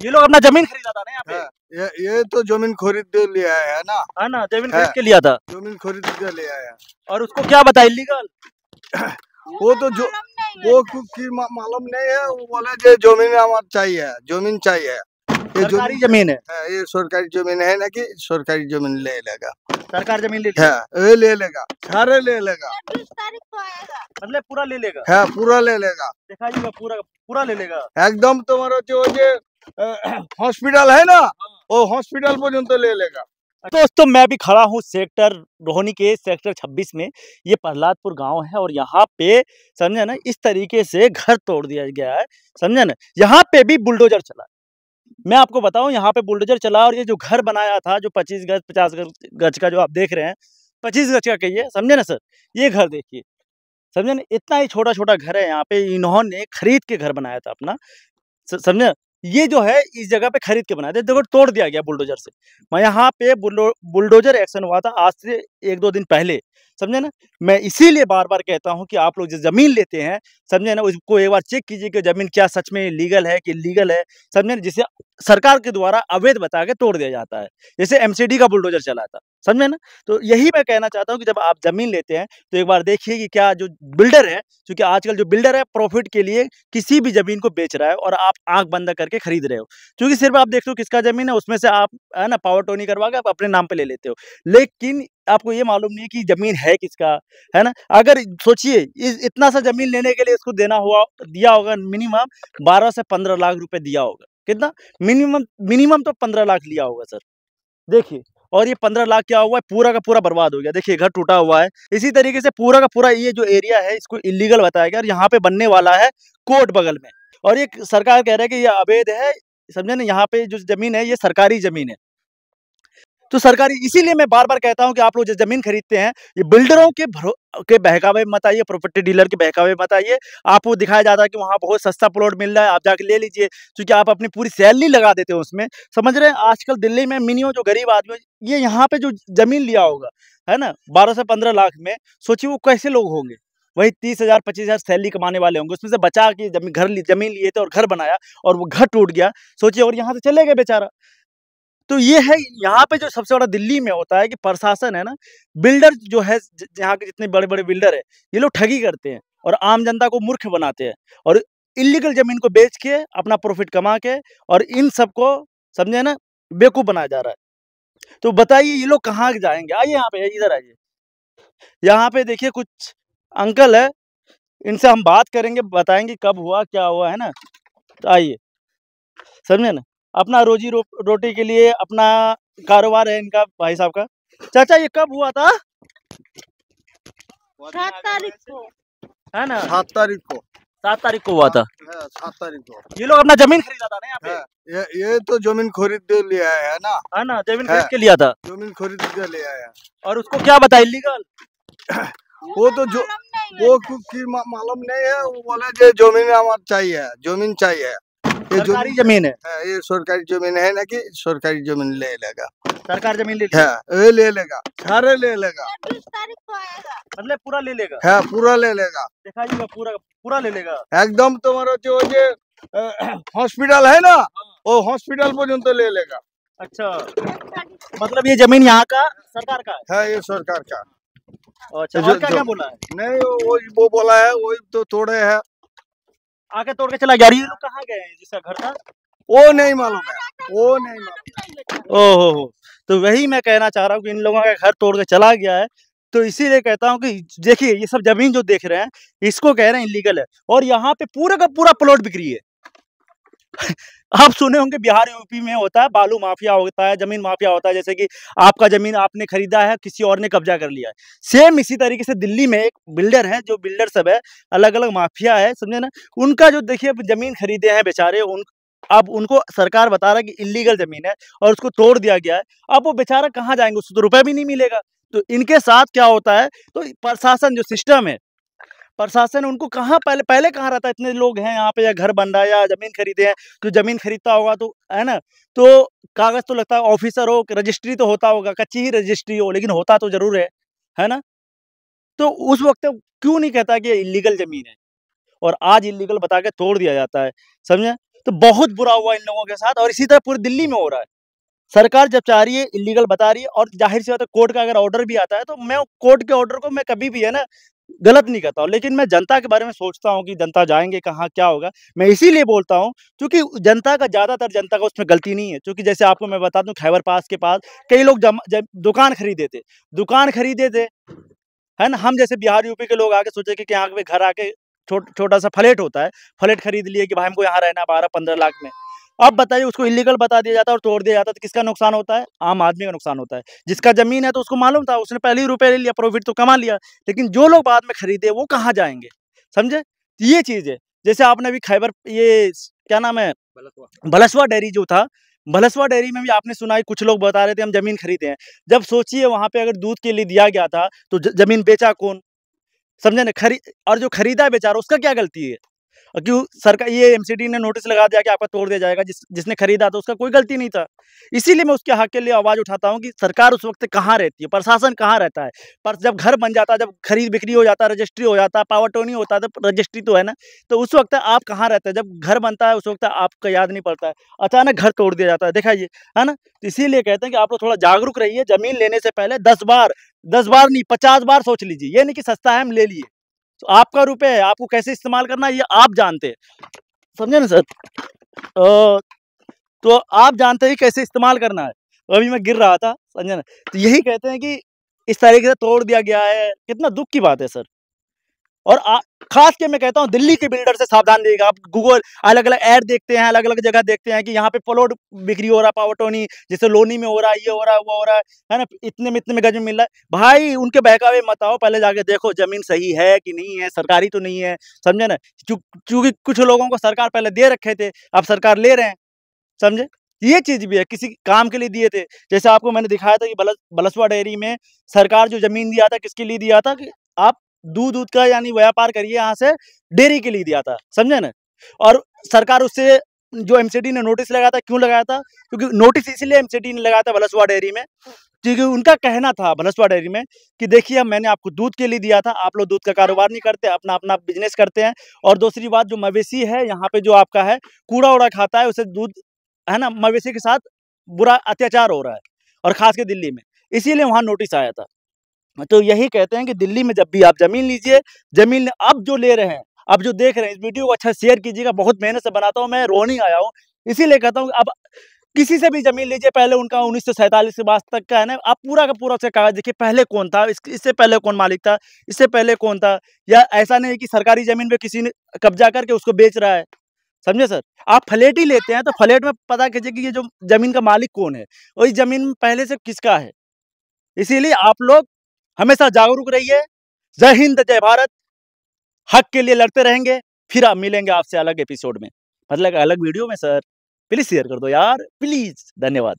ये लोग अपना जमीन खरीदा था ना यहाँ पे। हाँ, ये तो जमीन खरीद के लिया है ना। है ना, जमीन खरीद के लिया था। जमीन खरीद के लिया है। और उसको क्या बता इलीगल? वो तो जो वो की मालूम नहीं है। वो बोला जो जमीन हमारा चाहिए, जमीन चाहिए। ये सरकारी जमीन है। ये सरकारी जमीन है ना, कि सरकारी जमीन ले लेगा। सरकार जमीन ले है, ये ले लेगा, सारे ले लेगा। 20 तारीख को आएगा। मतलब पूरा ले लेगा। है, पूरा ले लेगा। दिखाइएगा, पूरा पूरा ले लेगा एकदम। तुम्हारा जो हॉस्पिटल है ना, वो हॉस्पिटल पर्यंत ले लेगा। दोस्तों मैं भी खड़ा हूँ सेक्टर रोहिणी के सेक्टर 26 में। ये प्रहलादपुर गांव है और यहाँ पे समझे ना इस तरीके से घर तोड़ दिया गया है। समझे ना, यहाँ पे भी बुलडोजर चला। मैं आपको बताऊं, यहाँ पे बुलडोजर चला और ये जो घर बनाया था जो 25 गज 50 गज का जो आप देख रहे हैं, 25 गज का कहिए, समझे ना सर। ये घर देखिए, समझे ना, इतना ही छोटा छोटा घर है। यहाँ पे इन्होंने खरीद के घर बनाया था अपना, समझे। ये जो है इस जगह पे खरीद के बनाया था, देखो तोड़ दिया गया बुलडोजर से। मैं यहाँ पे बुलडोजर एक्शन हुआ था आज से 1-2 दिन पहले, समझे ना। मैं इसीलिए बार बार कहता हूँ कि आप लोग जो जमीन लेते हैं, समझे ना, उसको एक बार चेक कीजिए कि जमीन क्या सच में लीगल है कि इलीगल है, समझे ना। जिसे सरकार के द्वारा अवैध बता के तोड़ दिया जाता है, जैसे एमसीडी का बुलडोजर चला था, समझे ना। तो यही मैं कहना चाहता हूँ कि जब आप जमीन लेते हैं तो एक बार देखिए कि क्या जो बिल्डर है, क्योंकि आजकल जो बिल्डर है प्रॉफिट के लिए किसी भी जमीन को बेच रहा है और आप आंख बंद करके खरीद रहे हो, क्योंकि सिर्फ आप देख लो किसका जमीन है, उसमें से आप है ना पावर टोनी करवा के आप अपने नाम पे ले लेते हो। लेकिन आपको ये मालूम नहीं है कि जमीन है किसका, है ना। अगर सोचिए इतना सा जमीन लेने के लिए इसको दिया होगा मिनिमम 12 से 15 लाख रुपए दिया होगा। कितना? मिनिमम तो 15 लाख लिया होगा सर, देखिए। और ये 15 लाख क्या हुआ है, पूरा का पूरा बर्बाद हो गया। देखिए घर टूटा हुआ है। इसी तरीके से पूरा का पूरा ये जो एरिया है इसको इलीगल बताया गया और यहाँ पे बनने वाला है कोर्ट बगल में, और ये सरकार कह रहा है कि ये अवैध है, समझे ना। यहाँ पे जो जमीन है ये सरकारी जमीन है, तो सरकारी, इसीलिए मैं बार बार कहता हूं कि आप लोग जो जमीन खरीदते हैं ये बिल्डरों के बहकावे मत आइए, प्रॉपर्टी डीलर के बहकावे मत आइए। आपको दिखाया जाता है कि वहां बहुत सस्ता प्लॉट मिल रहा है, आप जाके ले लीजिए, क्योंकि आप अपनी पूरी सैलरी लगा देते हो उसमें, समझ रहे हैं। आजकल दिल्ली में मिनिमम जो गरीब आदमी ये यहाँ पे जो जमीन लिया होगा, है ना, 12 से 15 लाख में, सोचिए वो कैसे लोग होंगे। वही 30,000 25,000 सैलरी कमाने वाले होंगे, उसमें से बचा के जमीन लिए थे और घर बनाया और वो घर टूट गया, सोचिए, और यहाँ से चले गए बेचारा। तो ये है यहाँ पे जो सबसे बड़ा दिल्ली में होता है कि प्रशासन है ना, बिल्डर जो है, यहाँ के जितने बड़े बड़े बिल्डर है, ये लोग ठगी करते हैं और आम जनता को मूर्ख बनाते हैं और इलीगल जमीन को बेच के अपना प्रॉफिट कमा के, और इन सबको, समझे ना, बेवकूफ बनाया जा रहा है। तो बताइए ये लोग कहाँ जाएंगे? आइए यहाँ पे, इधर आइए। यहाँ पे देखिए कुछ अंकल है, इनसे हम बात करेंगे, बताएंगे कब हुआ क्या हुआ, है ना। तो आइए, समझे ना, अपना रोजी रोटी के लिए अपना कारोबार है इनका, भाई साहब का। चाचा ये कब हुआ था? 7 तारीख को, है ना, 7 तारीख को। 7 तारीख को हुआ था। 7 तारीख को। ये लोग अपना जमीन खरीदा था ना यहाँ पे। ये तो जमीन खरीद के लिया है ना। है ना, जमीन खरीद के लिया था। जमीन खरीद के लिया है। और उसको क्या बता इलीगल? वो तो जो वो की मालूम नहीं है। वो बोला जो जमीन हमारा चाहिए, जमीन चाहिए। ये सरकारी जमीन है। ये सरकारी जमीन है ना, कि सरकारी जमीन ले लेगा। सरकार जमीन ले है, ये ले लेगा, सारे ले लेगा। 20 तारीख को आएगा। मतलब पूरा ले लेगा। है, पूरा ले लेगा। दिखाइएगा, पूरा पूरा ले लेगा एकदम। तुम्हारा जो हॉस्पिटल है ना, वो हॉस्पिटल पर्यंत ले लेगा। अच्छा, मतलब ये जमीन यहाँ का सरकार का है, ये सरकार का। अच्छा, और क्या क्या बोला है? नहीं, वो बोला है, वही तो तोड़े है, आके तोड़ के चला गया। ये लोग कहाँ गए हैं जिसका घर था? वो नहीं मालूम है, वो नहीं मालूम। ओहो, तो वही मैं कहना चाह रहा हूँ कि इन लोगों का घर तोड़ के चला गया है। तो इसीलिए कहता हूँ कि देखिए ये सब जमीन जो देख रहे हैं इसको कह रहे हैं इलीगल है, और यहाँ पे पूरा का पूरा प्लॉट बिक्री है। आप सुने होंगे बिहार यूपी में होता है बालू माफिया होता है, जमीन माफिया होता है, जैसे कि आपका जमीन आपने खरीदा है, किसी और ने कब्जा कर लिया है। सेम इसी तरीके से दिल्ली में एक बिल्डर है, जो बिल्डर सब है अलग अलग माफिया है, समझे ना। उनका जो देखिए जमीन खरीदे हैं बेचारे, अब उनको सरकार बता रहा है कि इलीगल जमीन है और उसको तोड़ दिया गया है। अब वो बेचारा कहाँ जाएंगे, उसको तो रुपए भी नहीं मिलेगा। तो इनके साथ क्या होता है, तो प्रशासन जो सिस्टम है, प्रशासन उनको कहाँ पहले कहाँ रहता है, इतने लोग हैं यहाँ पे या घर बन रहा है या जमीन खरीदे हैं, तो जमीन खरीदता होगा तो, है ना, तो कागज तो लगता है, ऑफिसर हो, रजिस्ट्री तो होता होगा, कच्ची ही रजिस्ट्री हो, लेकिन होता तो जरूर है ना। तो उस वक्त क्यों नहीं कहता कि ये इलीगल जमीन है, और आज इलीगल बता के तोड़ दिया जाता है, समझे। तो बहुत बुरा हुआ इन लोगों के साथ, और इसी तरह पूरी दिल्ली में हो रहा है। सरकार जब चाह रही है इलीगल बता रही है, और जाहिर सी बात है कोर्ट का अगर ऑर्डर भी आता है तो मैं कोर्ट के ऑर्डर को मैं कभी भी है ना गलत नहीं कहता हूँ, लेकिन मैं जनता के बारे में सोचता हूँ कि जनता जाएँगे कहाँ, क्या होगा? मैं इसीलिए बोलता हूँ क्योंकि जनता का ज़्यादातर जनता का उसमें गलती नहीं है, क्योंकि जैसे आपको मैं बता दूँ खैबर पास के पास कई लोग जब दुकान खरीदे थे, है ना? हम जैसे बिहार, यूपी के लोग आके सोचे कि यहाँ पे घर आके छोटा-सा फ्लैट होता है, फ्लैट खरीद लिए कि भाई हमको यहाँ रहना है 12-15 लाख में। अब बताइए उसको इल्लीगल बता दिया जाता है और तोड़ दिया जाता है, तो किसका नुकसान होता है? आम आदमी का नुकसान होता है। जिसका ज़मीन है तो उसको मालूम था, उसने पहले ही रुपए ले लिया, प्रॉफ़िट तो कमा लिया। लेकिन जो लोग बाद में खरीदे वो कहाँ जाएँगे? समझे? तो ये चीज़ है। जैसे आपने अभी खैबर ये क्या नाम है? भलसवा डेयरी जो था, भलसवा डेयरी में भी आपने सुना है कुछ लोग बता रहे थे हम ज़मीन खरीदे हैं। जब सोचिए वहाँ पे अगर दूध के लिए दिया गया था, तो ज़मीन बेचा कौन? समझे ना? और जो खरीदा है बेचारा उसका क्या गलती है? क्यों सरकार ये एमसीडी ने नोटिस लगा दिया कि आपका तोड़ दिया जाएगा, जिसने खरीदा था उसका कोई गलती नहीं था। इसीलिए मैं उसके हक के लिए आवाज़ उठाता हूँ कि सरकार उस वक़्त कहाँ रहती है, प्रशासन कहाँ रहता है? पर जब घर बन जाता है, जब खरीद-बिक्री हो जाता है, रजिस्ट्री हो जाता है, पावर टोनी होता है, तो रजिस्ट्री तो है ना, तो उस वक़्त आप कहाँ रहते हैं? जब घर बनता है उस वक़्त आपको याद नहीं पड़ता है, अचानक घर तोड़ दिया जाता है, दिखाइए, है ना? तो इसीलिए कहते हैं कि आप लोग थोड़ा जागरूक रहिए, ज़मीन लेने से पहले 10 बार नहीं 50 बार सोच लीजिए, ये नहीं कि सस्ता है हम ले लिए। तो आपका रुपया है, आपको कैसे इस्तेमाल करना है ये आप जानते हैं। समझे ना सर? तो आप जानते हैं कैसे इस्तेमाल करना है। अभी मैं गिर रहा था, समझे ना? तो यही कहते हैं कि इस तरीके से तोड़ दिया गया है, कितना दुःख की बात है सर। और खास के मैं कहता हूँ दिल्ली के बिल्डर से सावधान रहिएगा। आप गूगल अलग-अलग ऐड देखते हैं, अलग-अलग जगह देखते हैं कि यहाँ पे प्लॉट बिक्री हो रहा है, पावर टोनी, जैसे लोनी में हो रहा है, ये हो रहा है, वो हो रहा है ना? इतने में गज में मिल रहा है। भाई उनके बहकावे मत आओ, पहले जाके देखो ज़मीन सही है कि नहीं है, सरकारी तो नहीं है, समझे ना? चूँकि कुछ लोगों को सरकार पहले दे रखे थे, अब सरकार ले रहे हैं, समझे? ये चीज़ भी है, किसी काम के लिए दिए थे। जैसे आपको मैंने दिखाया था कि बलसवा डेयरी में सरकार जो ज़मीन दिया था, किसके लिए दिया था कि आप दूध-वूध का यानी व्यापार करिए यहाँ से, डेयरी के लिए दिया था, समझे ना? और सरकार उससे जो एमसीडी ने नोटिस लगाया था, क्यों लगाया था? क्योंकि नोटिस इसलिए एमसीडी ने लगाया था बलसवा डेयरी में, क्योंकि उनका कहना था बलसवा डेयरी में कि देखिए मैंने आपको दूध के लिए दिया था, आप लोग दूध का कारोबार नहीं करते, अपना-अपना बिज़नेस करते हैं, और दूसरी बात जो मवेशी है यहाँ पे जो आपका है, कूड़ा-वूड़ा खाता है, उसे दूध है ना, मवेशी के साथ बुरा अत्याचार हो रहा है, और ख़ास के दिल्ली में, इसीलिए वहाँ नोटिस आया था। तो यही कहते हैं कि दिल्ली में जब भी आप ज़मीन लीजिए, ज़मीन अब जो ले रहे हैं, अब जो देख रहे हैं, इस वीडियो को अच्छा शेयर कीजिएगा, बहुत मेहनत से बनाता हूँ मैं, रोने आया हूँ, इसीलिए कहता हूँ अब किसी से भी ज़मीन लीजिए, पहले उनका 1947 के बाद तक का है ना, आप पूरा का पूरा उसका कागज़ देखिए, पहले कौन था, इससे पहले कौन मालिक था, इससे पहले कौन था, या ऐसा नहीं है कि सरकारी ज़मीन पे किसी ने कब्ज़ा करके उसको बेच रहा है। समझे सर? आप फ्लैट ही लेते हैं तो फ्लैट में पता कीजिए कि ये जो ज़मीन का मालिक कौन है और इस ज़मीन पहले से किसका है। इसीलिए आप लोग हमेशा जागरूक रहिए। जय हिंद, जय भारत। हक के लिए लड़ते रहेंगे, फिर आप मिलेंगे आपसे अलग एपिसोड में, मतलब अलग वीडियो में सर। प्लीज़ शेयर कर दो यार, प्लीज़। धन्यवाद।